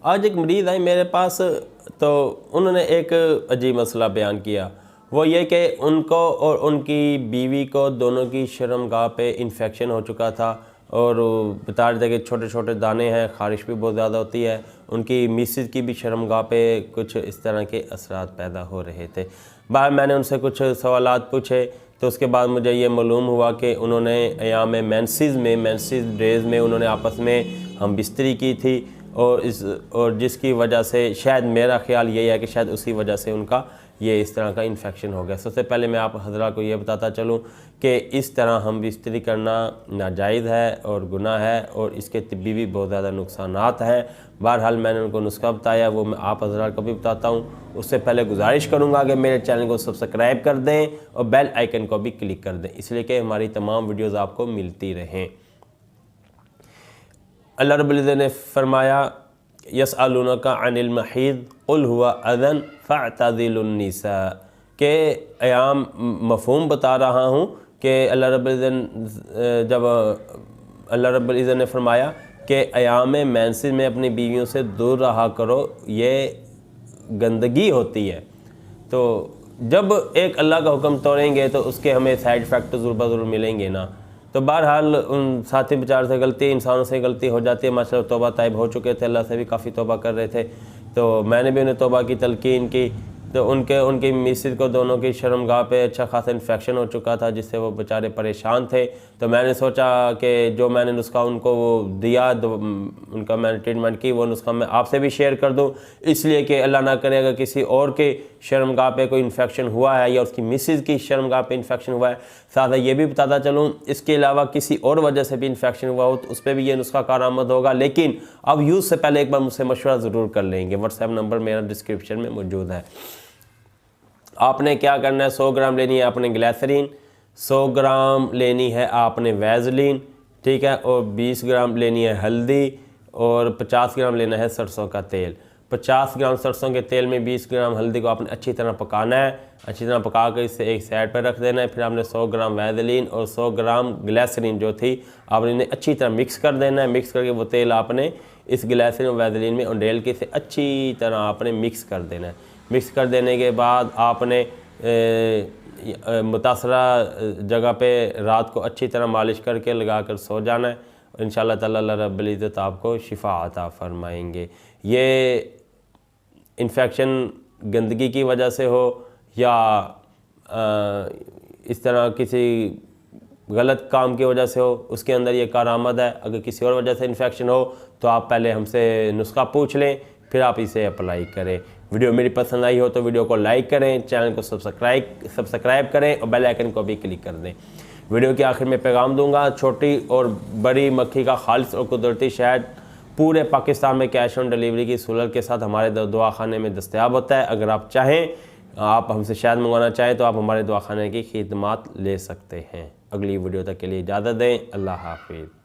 आज एक मरीज़ आए मेरे पास, तो उन्होंने एक अजीब मसला बयान किया। वो ये कि उनको और उनकी बीवी को दोनों की शर्मगाह पे इन्फेक्शन हो चुका था और बता रहे थे कि छोटे छोटे दाने हैं, ख़ारिश भी बहुत ज़्यादा होती है। उनकी मिसेज की भी शर्मगाह पे कुछ इस तरह के असरात पैदा हो रहे थे। बाहर मैंने उनसे कुछ सवालात पूछे तो उसके बाद मुझे ये मालूम हुआ कि उन्होंने अयाम मेंसेस डेज़ में उन्होंने आपस में हम बिस्तरी की थी और जिसकी वजह से शायद मेरा ख़्याल यही है कि शायद उसी वजह से उनका ये इस तरह का इन्फेक्शन हो गया। सबसे पहले मैं आप हज़रा को ये बताता चलूँ कि इस तरह हम बिस्तरी करना नाजायज़ है और गुनाह है और इसके तिब्बी भी बहुत ज़्यादा नुकसानात हैं। बहरहाल मैंने उनको नुस्खा बताया, वो मैं आप हज़रा को भी बताता हूँ। उससे पहले गुजारिश करूँगा कि मेरे चैनल को सब्सक्राइब कर दें और बेल आइकन को भी क्लिक कर दें, इसलिए कि हमारी तमाम वीडियोज़ आपको मिलती रहें। अल्लाह रब्बुल इज़्ज़त ने फरमाया, यसअलूनका अनिल महीद कुल हुवा अज़न फ़अतज़िलुन निसा, के अयाम मफ़हूम बता रहा हूँ कि अल्लाह रब्बुल इज़्ज़त ने फरमाया कि अयाम मेंसेस में अपनी बीवियों से दूर रहा करो, ये गंदगी होती है। तो जब एक अल्लाह का हुक्म तोड़ेंगे तो उसके हमें साइड इफ़ेक्ट तो ज़रूर मिलेंगे ना। तो बहरहाल उन साथी बेचार से गलती, इंसानों से गलती हो जाती है। माशाअल्लाह तौबा ताइब हो चुके थे, अल्लाह से भी काफ़ी तौबा कर रहे थे, तो मैंने भी उन्हें तौबा की तलकीन की। तो उनकी मिसेज को दोनों की शर्मगाह पे अच्छा खासा इन्फेक्शन हो चुका था, जिससे वो बेचारे परेशान थे। तो मैंने सोचा कि जो मैंने नुस्खा उनको वो दिया, उनका मैंने ट्रीटमेंट की, वो नुस्खा मैं आपसे भी शेयर कर दूं, इसलिए कि अल्लाह ना करे अगर किसी और के शर्मगाह पे कोई इन्फेक्शन हुआ है या उसकी मिसेज की शर्मगाह पे इन्फेक्शन हुआ है। साथ ही ये भी बताता चलूँ, इसके अलावा किसी और वजह से भी इन्फेक्शन हुआ हो तो उस पर भी ये नुस्खा कारआमद होगा। लेकिन अब यूज़ से पहले एक बार मुझसे मशवरा ज़रूर कर लेंगे। व्हाट्सएप नंबर मेरा डिस्क्रिप्शन में मौजूद है। आपने क्या करना है, 100 ग्राम लेनी है आपने ग्लिसरीन, 100 ग्राम लेनी है आपने वैज़लीन, ठीक है, और 20 ग्राम लेनी है हल्दी और 50 ग्राम लेना है सरसों का तेल। 50 ग्राम सरसों के तेल में 20 ग्राम हल्दी को आपने अच्छी तरह पकाना है। अच्छी तरह पका कर इसे एक साइड पर रख देना है। फिर आपने 100 ग्राम वैज़लीन और 100 ग्राम ग्लिसरीन जो थी आपने इन्हें अच्छी तरह मिक्स कर देना है। मिक्स करके वो तेल आपने इस ग्लिसरीन और वैज़लीन में उंडेल के इसे अच्छी तरह आपने मिक्स कर देना है। मिक्स कर देने के बाद आपने मुतासरा जगह पे रात को अच्छी तरह मालिश करके लगा कर सो जाना है। इंशाअल्लाह ताला अल्लाह रब्बुल इज़्ज़त आपको शिफा अता फरमाएंगे। ये इन्फेक्शन गंदगी की वजह से हो या इस तरह किसी गलत काम की वजह से हो, उसके अंदर ये कारआमद है। अगर किसी और वजह से इन्फेक्शन हो तो आप पहले हमसे नुस्खा पूछ लें, फिर आप इसे अप्लाई करें। वीडियो मेरी पसंद आई हो तो वीडियो को लाइक करें, चैनल को सब्सक्राइब करें और बेल आइकन को भी क्लिक कर दें। वीडियो के आखिर में पैगाम दूंगा, छोटी और बड़ी मक्खी का खालिस और कुदरती शहद पूरे पाकिस्तान में कैश ऑन डिलीवरी की सहूलत के साथ हमारे दवाखाने में दस्तयाब होता है। अगर आप चाहें, आप हमसे शहद मंगवाना चाहें तो आप हमारे दवाखाने की खिदमत ले सकते हैं। अगली वीडियो तक के लिए इजाज़त दें। अल्लाह हाफिज़।